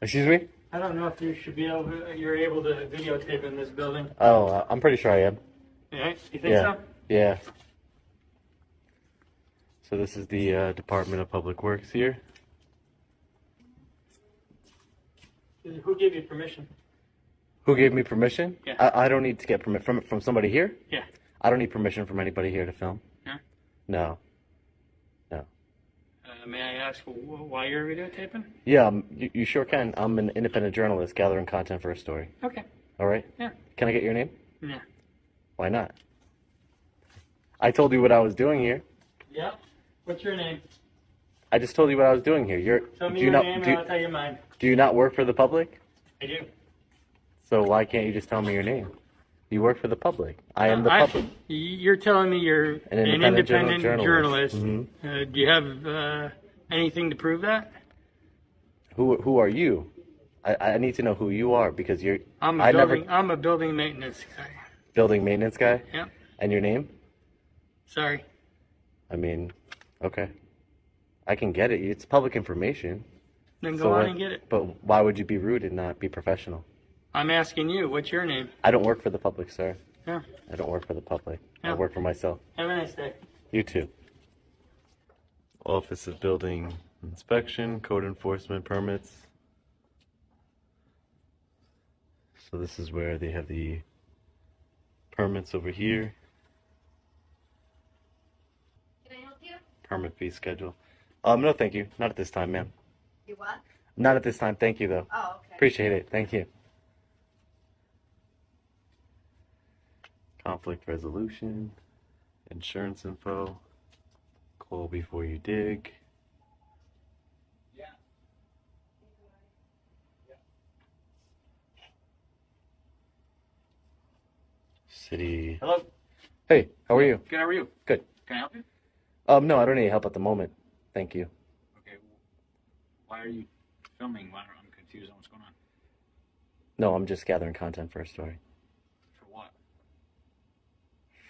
Excuse me? I don't know if you're able to videotape in this building. Oh, I'm pretty sure I am. Yeah, you think Yeah. so? Yeah. So this is the Department of Public Works here. Who gave you permission? Who gave me permission? Yeah. I don't need to get permit from somebody here. Yeah. I don't need permission from anybody here to film. Yeah. No. No. May I ask why you're videotaping? Yeah, you sure can. I'm an independent journalist gathering content for a story. Okay. All right? Yeah. Can I get your name? Yeah. Why not? I told you what I was doing here. Yeah. What's your name? I just told you what I was doing here. Tell me do your you not, name do, and I'll tell you mine. do you not work for the public? I do. So why can't you just tell me your name? You work for the public. I am the public. You're telling me you're an independent journalist. Mm-hmm. Do you have anything to prove that? Who are you? I need to know who you are because you're. I'm a building maintenance guy. Building maintenance guy? Yeah. And your name? Sorry. I mean, okay. I can get it. It's public information. Then go on and get it. But why would you be rude and not be professional? I'm asking you, what's your name? I don't work for the public, sir. Yeah. I don't work for the public. Yeah. I work for myself. Have a nice day. You too. Office of Building Inspection, Code Enforcement Permits. So this is where they have the permits over here. Can I help you? Permit fee schedule. No, thank you. Not at this time, ma'am. You what? Not at this time. Thank you, though. Oh, okay. Appreciate it. Thank you. Conflict resolution, insurance info, call before you dig. City. Hello. Hey, how are you? Good, how are you? Good. Can I help you? No, I don't need help at the moment. Thank you. Okay. Why are you filming? I'm confused on what's going on. No, I'm just gathering content for a story. For what?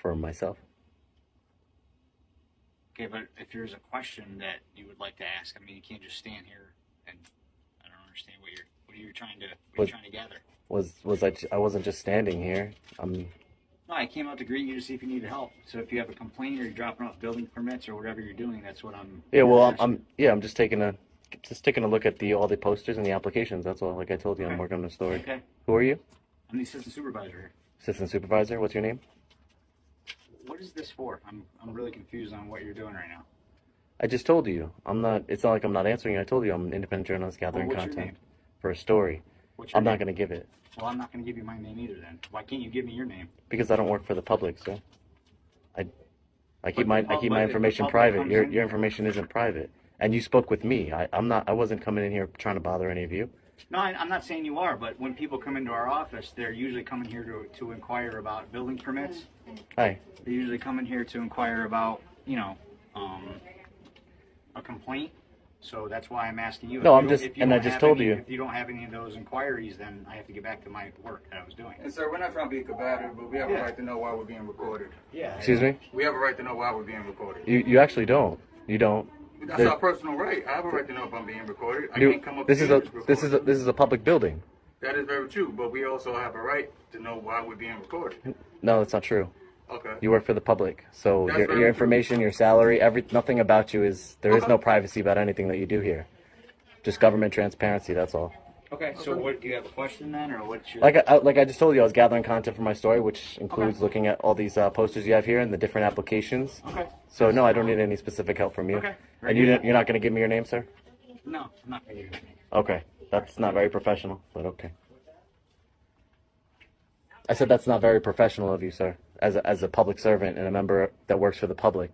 For myself. Okay, but if there's a question that you would like to ask, I mean, you can't just stand here and I don't understand what you're trying to gather. I wasn't just standing here. No, I came out to greet you to see if you needed help. So if you have a complaint or you're dropping off building permits or whatever you're doing, that's what I'm. Yeah, well, I'm just taking a look at all the posters and the applications. That's all. Like I told you, I'm working on the story. Okay. Who are you? I'm the assistant supervisor here. Assistant supervisor. What's your name? What is this for? I'm really confused on what you're doing right now. I just told you. I'm not. It's not like I'm not answering you. I told you I'm an independent journalist gathering What's your content name? for a story. I'm not going to give it Well, I'm not going to give you my name either. Then why can't you give me your name? because I don't work for the public, sir. I keep my But if information the public private. comes Your in- information isn't private. And you spoke with me. I wasn't coming in here trying to bother any of you. No, I'm not saying you are, but when people come into our office, they're usually coming here to inquire about building permits. Hi. They usually come in here to inquire about, a complaint. So that's why I'm asking you. No, I just told you. If you don't have any of those inquiries, then I have to get back to my work that I was doing. And sir, we're not trying to be combative, but we have a right to know why we're being recorded. Yeah. Excuse me. We have a right to know why we're being recorded. You actually don't. You don't. That's our personal right. I have a right to know if I'm being recorded. I can't come up. This is a public building. That is very true, but we also have a right to know why we're being recorded. No, that's not true. Okay. You work for the public, so That's your very information, your salary, nothing about you is there is no privacy about anything that you do here. Just government transparency. That's all. Okay. So what do you have a question then, or what's your? Like I just told you, I was gathering content for my story, which includes looking at all these posters you have here and the different applications. Okay. So no, I don't need any specific help from you. Okay. And you're not going to give me your name, sir? No, I'm not going to give you. Okay, that's not very professional, but okay. I said that's not very professional of you, sir. As a public servant and a member that works for the public,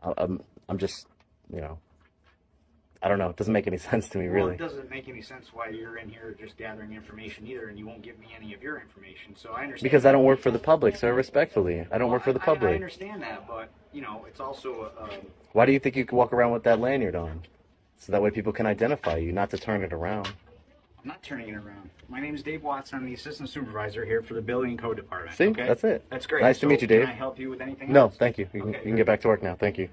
I'm just, I don't know. It doesn't make any sense to me, Well, really. it doesn't make any sense why you're in here just gathering information either, and you won't give me any of your information. So I understand. Because I don't work for the public, sir. Respectfully, I don't work for the I public. understand that, but it's also Why do you think you can walk around with that lanyard on? So that way people can identify you, not to turn it around. I'm not turning it around. My name is Dave Watson. I'm the assistant supervisor here for the building and code department. See, okay? that's it. That's great. Nice to meet you, Dave. Can I help you with anything No, else? thank you. You can get back to work now. Thank you.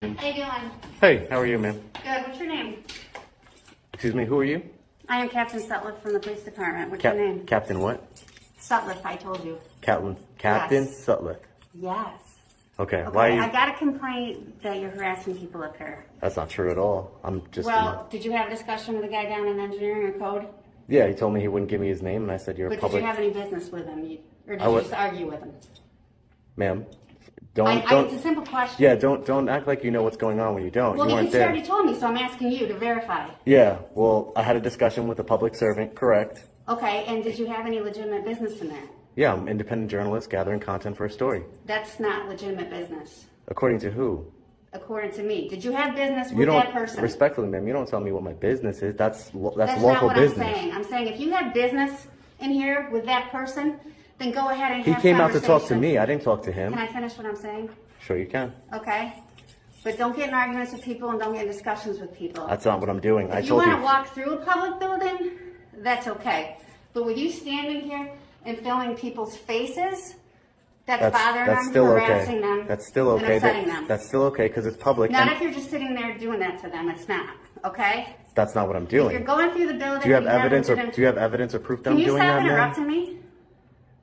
How you doing? Hey, how are you, man? Good. What's your name? Excuse me, who are you? I am Captain Sutliff from the police department. What's your name? Captain what? Sutliff, I told you. Captain Yes. Sutliff. Yes. Okay, Okay, why are you? I got a complaint that you're harassing people up here. That's not true at all. I'm just. Well, did you have a discussion with the guy down in engineering or code? Yeah, he told me he wouldn't give me his name, and I said you're a But public. did you have any business with him? Or did I you would- just argue with him? Ma'am, don't. It's a simple question. Yeah, don't act like you know what's going on when you don't. Well, you weren't you there. already told me, so I'm asking you to verify. Yeah, well, I had a discussion with a public servant, correct? Okay, and did you have any legitimate business in there? Yeah, I'm an independent journalist gathering content for a story. That's not legitimate business, According to who? according to me. Did you have business You with don't, that person? respectfully, ma'am, you don't tell me what my business is. That's That's local not what business. I'm saying. I'm saying if you have business in here with that person, then go ahead and He have came out to talk to conversation. me. I didn't talk to him. Can I finish what I'm saying? Sure you can. Okay? But don't get in arguments with people and don't get in discussions with people. That's not what I'm doing. I If you told want you. to walk through a public building, that's okay. But with you standing here and filming people's faces, that's bothering That's them, still harassing okay. them, That's still and okay. upsetting them. That's still okay because it's public. Not and if you're just sitting there doing that to them. It's not. Okay? that's not what I'm If you're doing. going through the building, Do you have and evidence or legitimate- do you have evidence or proof that Can I'm you doing stop that, ma'am? interrupting me?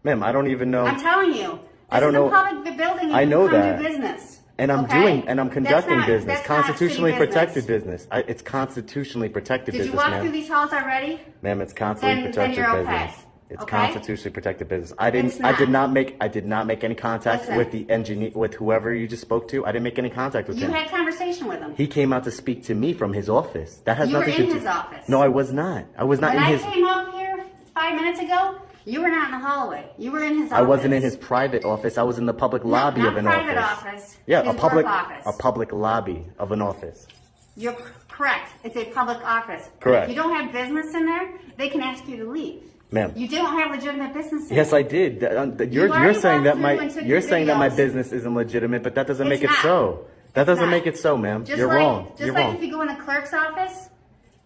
Ma'am, I don't even know. I'm telling you. I don't know. This is a public building. I You know come that. do business. And I'm okay? conducting That's business, that's not constitutionally city protected business. It's constitutionally protected Did you business, walk through ma'am. these halls already? Ma'am, it's constitutionally Then protected you're okay. business. It's Okay? constitutionally protected business. I It's did not. not make any contact Listen. with the engineer, with whoever you just spoke to. I didn't make any contact with You him. had conversation with him. He came out to speak to me from his office. That has You were nothing in to do. his office. No, I was not. I was not When in I his. came up here 5 minutes ago, you were not in the hallway. You were in his office. I wasn't in his private office. I was in the public lobby not of an private office. office. Yeah, His a work office. public lobby of an office. You're correct. It's a public office. Correct. If you don't have business in there, they can ask you to leave. Ma'am. You don't have legitimate business in Yes, there. I did. You're already saying that walked my through and took you're your saying that my videos. business isn't legitimate, but that doesn't It's make it not. so. That It's doesn't not. make it so, ma'am. Just You're like, wrong. Just You're like wrong. if you go in the clerk's office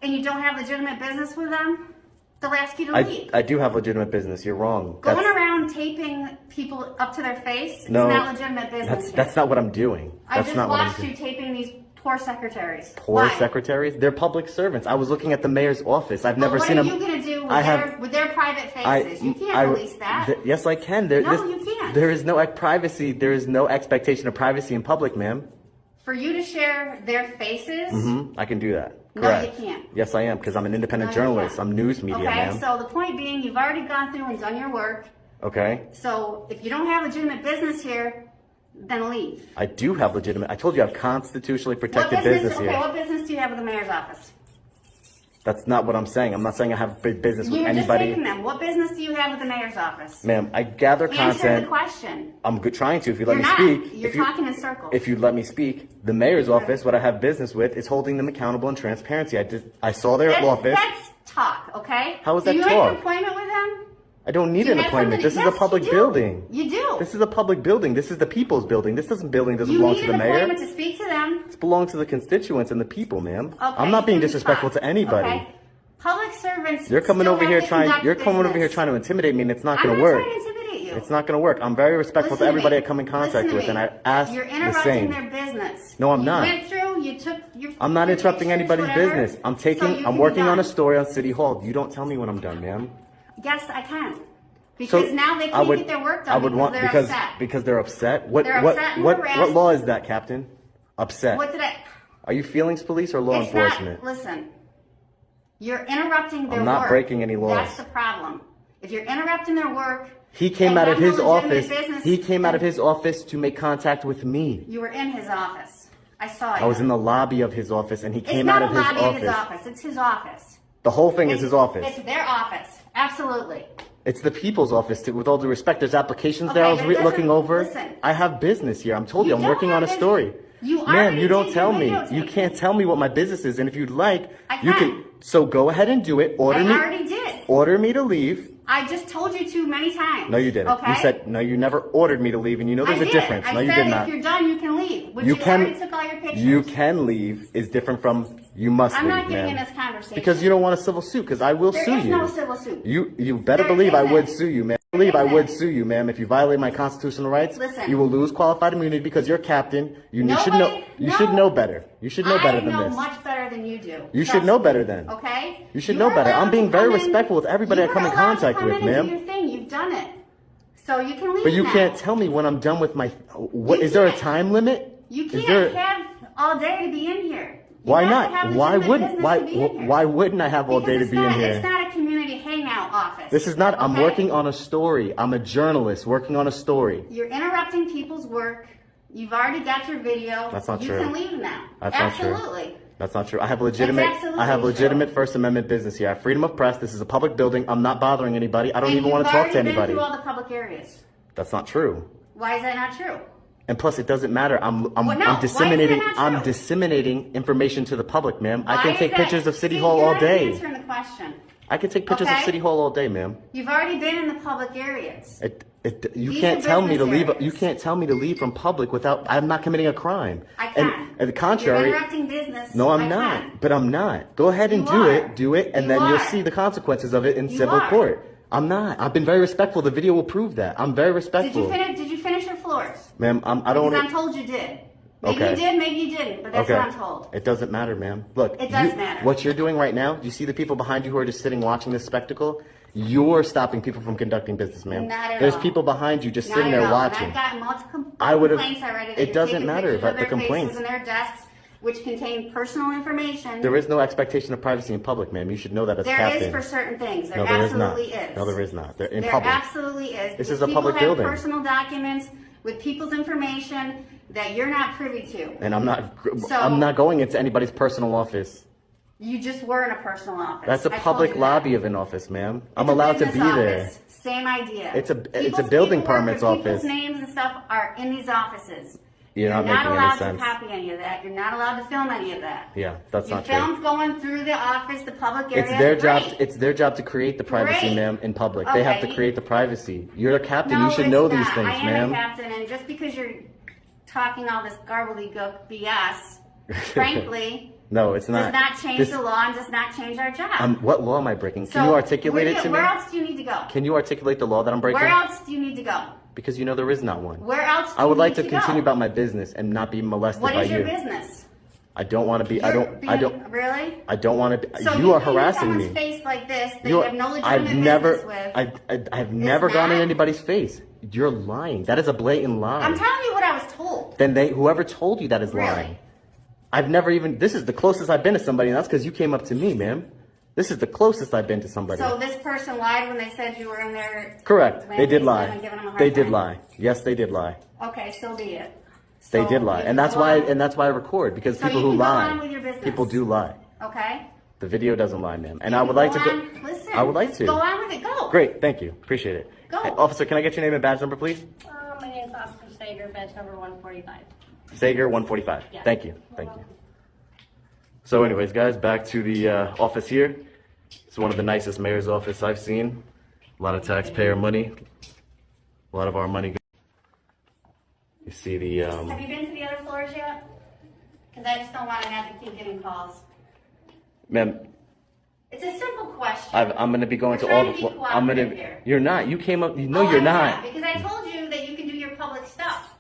and you don't have legitimate business with them, they'll ask you to leave. I do have legitimate business. You're wrong. Going around taping people up to their face No, is not legitimate business. That's not what I'm doing. I That's just not what I'm watched doing. you taping these poor secretaries. Poor Why? secretaries? They're public servants. I was looking at the mayor's office. I've Well, never what seen are them. you going to do with, I have- with their private faces? You can't release that. Yes, I can. No, you can't. There is no privacy. There is no expectation of privacy in public, ma'am. For you to share their faces, I can do that. No, Correct. you can't. Yes, I am because I'm an independent No, you journalist. can't. I'm news media, okay, ma'am. so the point being, you've already gone through and done your work. Okay. So if you don't have legitimate business here, then leave. I do have legitimate. I told you I have constitutionally protected What business? business here. What business do you have with the mayor's office? That's not what I'm saying. I'm not saying I have big business with You're just anybody. taking them. What business do you have with the mayor's office? Ma'am, I gather Answer content. the question. I'm trying to. If you let You're me not. speak. You're if you, talking in circles. If you let me speak, the mayor's office, what I have business with, is holding them accountable and transparency. I saw their office. That's talk, okay? How is that do you have talk? an appointment with them? I don't need Do you an have appointment. somebody- This is Yes, a public you do. building. You do. This is a public building. This is the people's building. This doesn't belong You to need the an mayor. appointment to speak to them. This belongs to the constituents and the people, ma'am. Okay, I'm not being then disrespectful fine. to anybody. Okay. Public servants. You're coming still over have here to trying. conduct You're coming over here business. trying to intimidate me, and it's not I'm going to not work. trying to intimidate you. It's not going to work. I'm very respectful Listen to everybody me. I come in Listen contact to with, me. and I ask You're the interrupting same. their business. No, I'm You not. went through. You took your. I'm not your interrupting pictures, anybody's whatever, business. I'm so you I'm can working be on a done. story on City Hall. You don't tell me when I'm done, ma'am. Yes, I can. Because now they I can't would, get their work done I would want they're because upset. because they're upset. What They're what upset and what harassed. what law is that, Captain? Upset. What did I? Are you feelings police or law It's enforcement? not. Listen, you're interrupting their I'm work. not breaking any laws. That's the problem. If you're interrupting their work, He came and out of have no his legitimate office. business, He came out of then his office to make contact with me. You were in his office. I saw you. I was in the lobby of his office, and he It's came not out of a his lobby office. of his office. It's his office. The whole thing is his office. It's their office. Absolutely. It's the people's office, too, with all due respect. There's applications there I Okay, was that looking doesn't- over. listen. I have business here. I'm told you, I'm don't working have on a business. story. You Ma'am, already you don't did tell your me. videotape. You can't tell me what my business is, and if you'd like, I you can. can. So go ahead and do it. Order I me. already did. Order me to leave. I just told you to many times. No, you didn't. Okay? You said no. You never ordered me to leave, and you know there's I a did. difference. I No, you said did if not. you're done, you can leave. But You you can. already took all your pictures. You can leave is different from you must I'm leave, not getting ma'am. in this conversation. Because you don't want a civil suit. Because I will There sue is you. no civil suit. You better There believe I isn't. would sue you, ma'am. Believe I isn't. would sue you, ma'am. If you violate my constitutional rights, Listen. you will lose qualified immunity because you're captain. You should know. Nobody- You no. should know better. You should know better than I know this. much better better than you do. You should Trust know me, better then. Okay? You should You know are better. allowed I'm being to very come in- respectful with everybody I you come are in allowed to contact come with, in and do ma'am. your thing. You've done it. So you can leave But you now. can't tell me when I'm done with my. What You is there a can't. time limit? You Is can't there? have all day to be in here. You Why have to have not? Why legitimate wouldn't? business Why? to be in here. Why wouldn't I have all Because day to it's be in not- here? It's not a community hangout office. This is not. I'm okay? working on a story. I'm a journalist working on a story. You're interrupting people's work. You've already got your video. That's not you true. You can leave now. That's not true. Absolutely. That's not true. I have legitimate. absolutely I have true. legitimate First Amendment business here. I have freedom of press. This is a public building. I'm not bothering anybody. I don't even want to talk to You've anybody. already been through all the public areas. That's not true. Why is that not true? And plus, it doesn't matter. Well, no, I'm why is that disseminating. not I'm true? disseminating information to the public, ma'am. I Why can is take that- pictures of City See, Hall you're all not day. answering the question. I can take pictures of Okay. City Hall all day, ma'am. You've already been in the public areas. You These can't are tell me to business leave. areas. You can't tell me to leave from public without. I'm not committing a crime. I can. And the contrary. You're interrupting business. No, I'm I not. can. But I'm not. Go ahead and You do are. it. Do it, and You then you'll are. see the consequences of it in You civil are. court. I'm not. I've been very respectful. The video will prove that. I'm very Did respectful. you finish your floors? Ma'am, I don't Because want I'm told you did. Maybe Okay. you did, maybe you didn't, but that's Okay. what I'm told. It doesn't matter, ma'am. Look, It does matter. What you're doing right now, do you see the people behind you who are just sitting watching this spectacle? You're stopping people from conducting business, ma'am. Not at There's all. people behind you just Not sitting at there all. And watching. I've gotten multiple I would've- complaints already. That it you're doesn't taking matter pictures about of the their complaints. faces and their desks, which contain personal information. There is no expectation of privacy in public, ma'am. You should know that as There captain. is for certain things. There No, there is not. absolutely is. No, there is not. They're in There public. absolutely is. This Because is a public people building. have personal documents with people's information that you're not privy to. And I'm So- not going into anybody's personal office. You just were in a personal office. That's a I told public you that. lobby of an office, ma'am. I'm It's a allowed to be business there. office. Same idea. It's a People's building paperwork permits with office. People's names and stuff are in these offices. You're not making any allowed sense. to copy any of that. You're not allowed to film any of that. Yeah, that's You not true. filmed going through the office, the public area. It's their job. Great. It's their job to create the privacy, Great. ma'am, in public. They have to Okay. create the privacy. You're a captain. No, You should it's know not. these things, I am ma'am. a captain, and just because you're talking all this gobbledygook BS, frankly, No, it's not. does not change This- the law and does not change our job. What law am I breaking? Can So, you articulate it to me? Where else do you need to go? Can you articulate the law that I'm breaking? Where else do you need to go? Because you know there is not one. Where else do I would you like to need continue go? about my business and not be molested What by is your you. business? I don't want to be. I You're don't. Really? I don't want to. So You are can harassing someone's me. face like this that You you are- have no I've legitimate never. business with. I've never gone in not? anybody's face. You're lying. That is a blatant lie. I'm telling you what I was told. Then whoever told you that is Really? lying. I've never even. This is the closest I've been to somebody, and that's because you came up to me, ma'am. This is the closest I've been to somebody. So this person lied when they said you were in there. Correct. They did landing lie. and giving them a hard They did time? lie. Yes, they did lie. Okay, so be it. They So did lie, you and that's can why. go on. And that's why I record because So people you who can go lie, on with your business. people do lie. Okay. The video doesn't lie, ma'am. And You I can would like to go. on. Listen. I would like just to. Go on with it. Go. Great, thank you. Appreciate it. Go. Hey, officer, can I get your name and badge number, please? My name's Officer Sager, badge number 145. Sager 145. Yeah. Thank you. Thank you. So, anyways, guys, back to the office here. It's one of the nicest mayor's office I've seen. A lot of taxpayer money. A lot of our money. You see the. Have you been to the other floors yet? Because I just don't want to have to keep getting calls. Ma'am, It's a simple question. I'm going to be going We're to all trying the. to be I'm going cooperative to. here. You're not. You came up. No, Oh, you're I'm not. Because I told you that you can do your public stuff.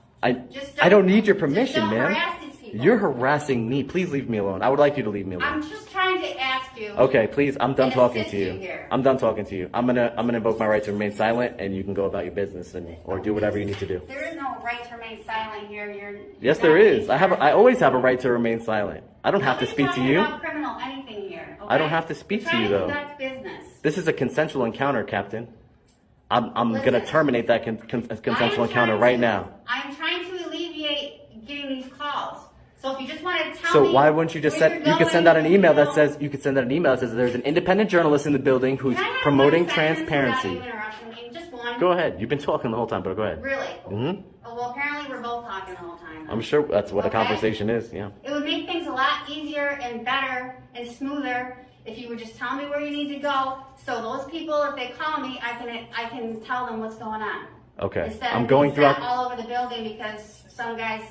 Just I don't need your just permission, don't ma'am. harass these people. You're harassing me. Please leave me alone. I would like you to leave me alone. I'm just trying to ask you. Okay, please. I'm done and talking assist to you. you here. I'm done talking to you. I'm gonna invoke my right to remain silent, and you can go about your business or do whatever you need to do. There is no right to remain silent here. Yes, there is. I always have a right to remain silent. I don't have to speak to you. About criminal anything here. I don't okay? have to speak We're to you, trying though. Conduct business. This is a consensual encounter, Captain. I'm gonna Listen. terminate that consensual I'm encounter trying right to- now. I'm trying to alleviate getting these calls. So if you just want to tell So me. why wouldn't you just where send? you're You could send going, out an email that know- says there's an independent journalist in the building who's Can I have promoting 1 second transparency. without you interrupting me? Just one. Go ahead. You've been talking the whole time, but go ahead. Really? Mhm. Oh, well, apparently we're both talking the whole time. then. I'm sure that's what a Okay. conversation is. Yeah. It would make things a lot easier and better and smoother if you would just tell me where you need to go. So those people, if they call me, I can tell them what's going on. Okay. Instead I'm of going being sent throughout. all over the building because some guy's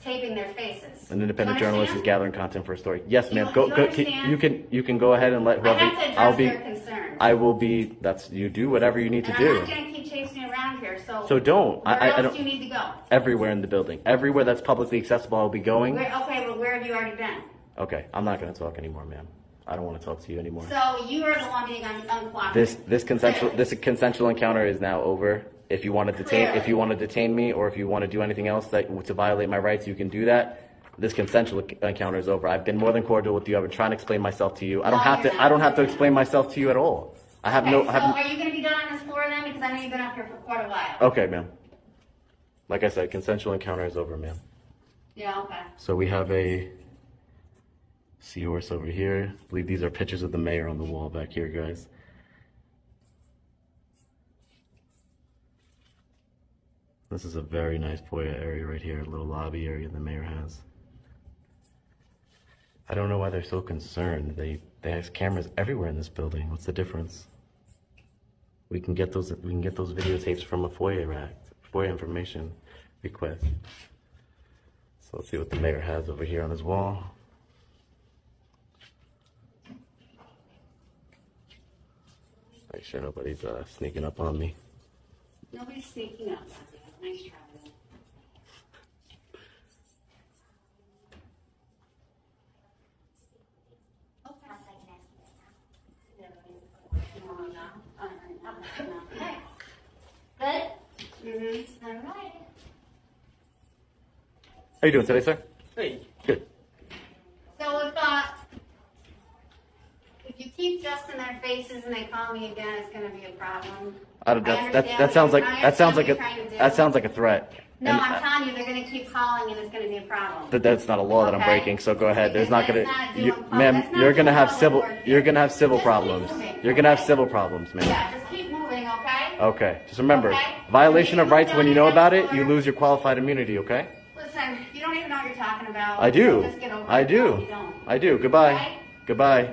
taping their faces. An independent Do you journalist is understand? gathering content for a story. Yes, Do you- ma'am. do you Go. understand? You can go ahead and let I whoever. have to address I'll be. their concerns. I will be. That's you do whatever you need to and do. I'm not going to keep chasing you around here. So don't. Where I else don't. do you need to go? Everywhere in the building, everywhere that's publicly accessible, I'll be going. Okay, well, where have you already been? Okay, I'm not gonna talk anymore, ma'am. I don't want to talk to you anymore. So you are the one being uncooperative. This consensual encounter is now over. If you want to detain me, or if you want to do anything else to violate my rights, you can do that. This consensual encounter is over. I've been more than cordial with you. I've been trying to explain myself to you. I don't have to explain myself to you at all. I have no. So are you going to be done on this floor then? Because I know you've been up here for quite a while. Okay, ma'am. Like I said, consensual encounter is over, ma'am. Yeah. Okay. So we have a seahorse over here. I believe these are pictures of the mayor on the wall back here, guys. This is a very nice foyer area right here, a little lobby area the mayor has. I don't know why they're so concerned. They have cameras everywhere in this building. What's the difference? We can get those videotapes from a FOIA information request. So let's see what the mayor has over here on his wall. Make sure nobody's sneaking up on me. Nobody's sneaking up. Nice try. Good? Mm-hmm. All right. How you doing today, sir? Hey. Good. So if you keep just in their faces and they call me again, it's going to be a problem. That sounds like a threat. No, And, I'm telling you, they're going to keep calling and it's going to be a problem. But that's not a law that I'm Okay. breaking. So go ahead. There's not Because gonna, that's not you, doing- ma'am. that's not You're gonna doing have public civil. work. You're gonna have civil Just keep problems. moving. You're gonna have civil problems, ma'am. Yeah, just keep moving, okay? Okay. Just remember, Okay. violation of rights. When you know about it, you Listen, lose your qualified immunity. Okay. you don't even know what you're talking about. I do. So just get over I it. do. No, you don't. I do. Goodbye. Okay? Goodbye.